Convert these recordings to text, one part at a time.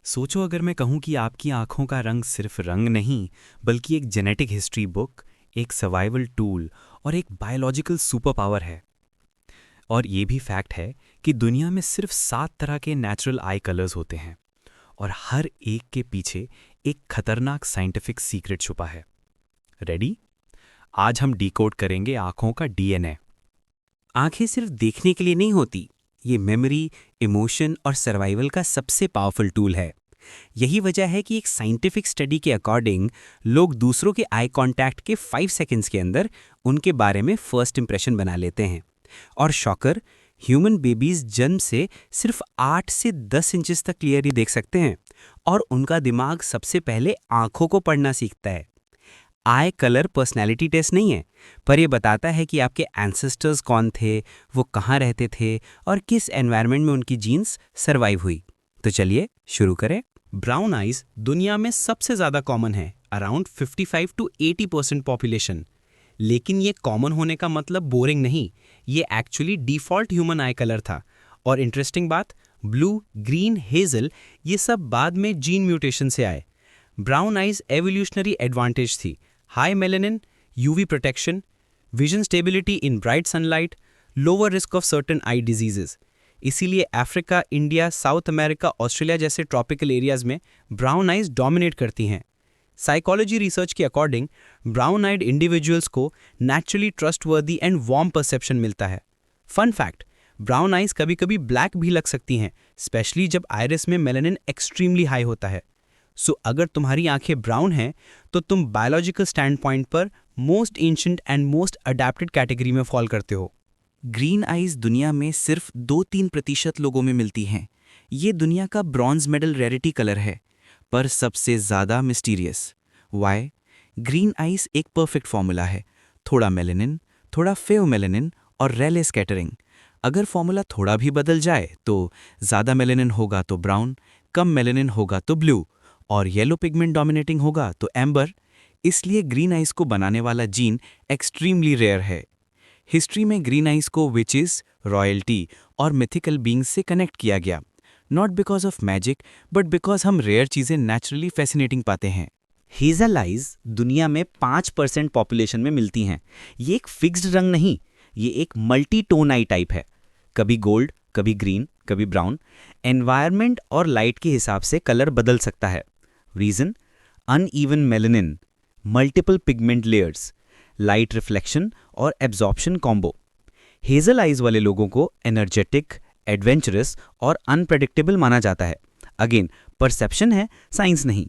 सोचो अगर मैं कहूँ कि आपकी आँखों का रंग सिर्फ रंग नहीं, बल्कि एक जेनेटिक हिस्ट्री बुक, एक सर्वाइवल टूल और एक बायोलॉजिकल सुपर पावर है। और ये भी फैक्ट है कि दुनिया में सिर्फ 7 तरह के नेचुरल आई कलर्स होते हैं और हर एक के पीछे एक खतरनाक साइंटिफिक सीक्रेट छुपा है। रेडी? आज हम डिकोड करेंगे आँखों का डीएनए। आंखें सिर्फ देखने के लिए नहीं होती, ये मेमोरी, इमोशन और सर्वाइवल का सबसे पावरफुल टूल है। यही वजह है कि एक साइंटिफिक स्टडी के अकॉर्डिंग लोग दूसरों के आई कांटेक्ट के 5 सेकंड्स के अंदर उनके बारे में फर्स्ट इंप्रेशन बना लेते हैं। और शॉकर, ह्यूमन बेबीज जन्म से सिर्फ 8 से 10 इंचेस तक क्लियरली देख सकते हैं और उनका दिमाग सबसे पहले आंखों को पढ़ना सीखता है। आई कलर पर्सनैलिटी टेस्ट नहीं है, पर यह बताता है कि आपके एंसेस्टर्स कौन थे, वो कहाँ रहते थे और किस एनवायरनमेंट में उनकी जीन्स सर्वाइव हुई। तो चलिए शुरू करें। ब्राउन आइज दुनिया में सबसे ज़्यादा कॉमन है, अराउंड 55 to 80% पॉपुलेशन। लेकिन ये कॉमन होने का मतलब बोरिंग नहीं, ये एक्चुअली डिफ़ॉल्ट ह्यूमन आई कलर था। और इंटरेस्टिंग बात, ब्लू, ग्रीन, हेजल ये सब बाद में जीन म्यूटेशन से आए। ब्राउन आइज एवोल्यूशनरी एडवांटेज थी, high melanin, UV protection, vision stability in bright sunlight, lower risk of certain eye diseases. इसीलिए Africa, India, South America, Australia जैसे ट्रॉपिकल एरियाज में ब्राउन आइज डोमिनेट करती हैं। Psychology research के according brown eyed individuals को naturally trustworthy and warm perception मिलता है। Fun fact, brown eyes कभी कभी ब्लैक भी लग सकती हैं, स्पेशली जब आयरिस में मेलानिन एक्सट्रीमली हाई होता है। सो अगर तुम्हारी आंखें ब्राउन हैं तो तुम बायोलॉजिकल स्टैंड पॉइंट पर most ancient and most adapted category में फॉल करते हो। ग्रीन आइज दुनिया में सिर्फ 2-3% लोगों में मिलती हैं। ये दुनिया का ब्रॉन्ज मेडल रेरिटी कलर है, पर सबसे ज़्यादा मिस्टीरियस। वाई? ग्रीन आइज एक परफेक्ट फॉर्मूला है, थोड़ा मेलानिन, थोड़ा फेओमेलानिन और रेले स्कैटरिंग। अगर फॉर्मूला थोड़ा भी बदल जाए तो ज़्यादा मेलानिन होगा तो ब्राउन, कम मेलानिन होगा तो ब्लू और येलो पिगमेंट डोमिनेटिंग होगा तो एम्बर। इसलिए ग्रीन आइज को बनाने वाला जीन एक्सट्रीमली रेयर है। हिस्ट्री में ग्रीन आइज को विचेस, रॉयल्टी और मिथिकल बींग्स से कनेक्ट किया गया, not because of magic but because हम रेयर चीज़ें नेचुरली फैसिनेटिंग पाते हैं। हेजल आइज दुनिया में 5% पॉपुलेशन में मिलती हैं। ये एक फिक्स्ड रंग नहीं, ये एक मल्टी टोन आई टाइप है, कभी गोल्ड, कभी ग्रीन, कभी ब्राउन। एनवायरनमेंट और लाइट के हिसाब से कलर बदल सकता है। Reason? Uneven melanin, multiple pigment layers, light reflection और एब्जॉर्प्शन कॉम्बो। हेजल आइज वाले लोगों को एनर्जेटिक, एडवेंचरस और अनप्रेडिक्टेबल माना जाता है। अगेन, परसेप्शन है, साइंस नहीं।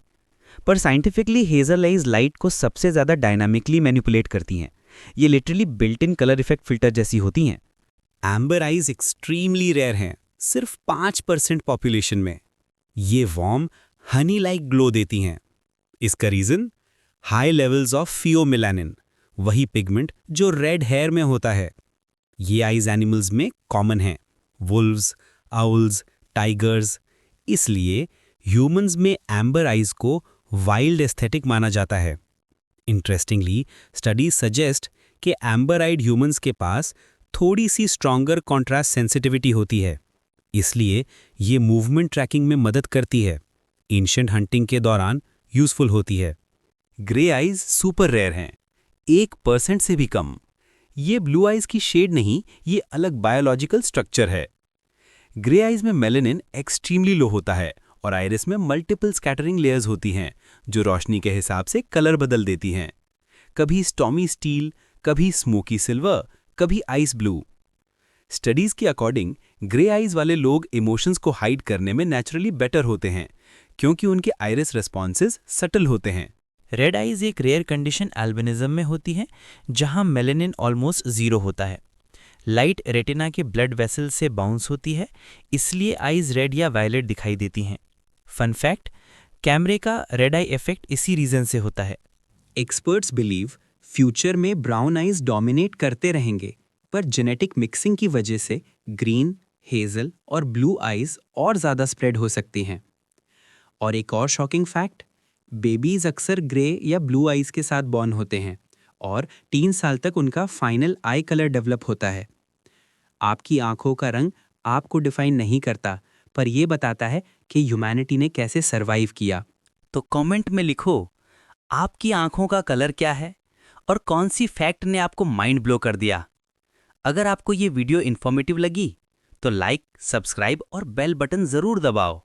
पर साइंटिफिकली हेजल आइज लाइट को सबसे ज़्यादा डायनामिकली मैनिपुलेट करती हैं। ये literally built in colour effect filter जैसी होती हैं। एम्बर आइज एक्सट्रीमली रेयर हैं, सिर्फ 5% पॉपुलेशन में। ये वार्म, हनी लाइक ग्लो देती हैं। इसका reason? High levels of pheomelanin, वही पिगमेंट जो रेड हेयर में होता है। ये आइज एनिमल्स में कॉमन है, वुल्व्स, आउल्स, टाइगर्स। इसलिए ह्यूमंस में एम्बर आइज को वाइल्ड एस्थेटिक माना जाता है। इंटरेस्टिंगली, स्टडीज सजेस्ट कि एम्बर आइड ह्यूमंस के पास थोड़ी सी स्ट्रॉन्गर कॉन्ट्रास्ट सेंसिटिविटी होती है, इसलिए ये मूवमेंट ट्रैकिंग में मदद करती है, एंशिएंट हंटिंग के दौरान यूजफुल होती है। ग्रे आइज सुपर रेयर हैं, 1% से भी कम। ये ब्लू आइज की शेड नहीं, ये अलग बायोलॉजिकल स्ट्रक्चर है। ग्रे आइज में मेलानिन एक्सट्रीमली लो होता है और आइरिस में मल्टीपल स्कैटरिंग लेयर्स होती हैं जो रोशनी के हिसाब से कलर बदल देती हैं, कभी स्टॉमी स्टील, कभी स्मोकी सिल्वर, कभी आइस ब्लू। स्टडीज के अकॉर्डिंग ग्रे आइज वाले लोग इमोशंस को हाइड करने में नेचुरली बेटर होते हैं क्योंकि उनके आइरिस रिस्पॉन्सेज सटल होते हैं। रेड आइज एक रेयर कंडीशन एल्बिनिज्म में होती है, जहां मेलानिन ऑलमोस्ट जीरो होता है। लाइट रेटिना के ब्लड वेसल से बाउंस होती है, इसलिए आइज रेड या वायलेट दिखाई देती हैं। फन फैक्ट, कैमरे का रेड आई इफेक्ट इसी रीजन से होता है। एक्सपर्ट्स बिलीव फ्यूचर में ब्राउन आइज डोमिनेट करते रहेंगे, पर जेनेटिक मिक्सिंग की वजह से ग्रीन, हेजल और ब्लू आइज और ज़्यादा स्प्रेड हो सकती हैं। और एक और शॉकिंग फैक्ट, बेबीज अक्सर ग्रे या ब्लू आइज के साथ बॉर्न होते हैं और 3 साल तक उनका फाइनल आई कलर डेवलप होता है। आपकी आंखों का रंग आपको डिफाइन नहीं करता, पर यह बताता है कि ह्यूमैनिटी ने कैसे सरवाइव किया। तो कमेंट में लिखो आपकी आंखों का कलर क्या है और कौन सी फैक्ट ने आपको माइंड ब्लो कर दिया। अगर आपको ये वीडियो इन्फॉर्मेटिव लगी तो लाइक, सब्सक्राइब और बेल बटन जरूर दबाओ।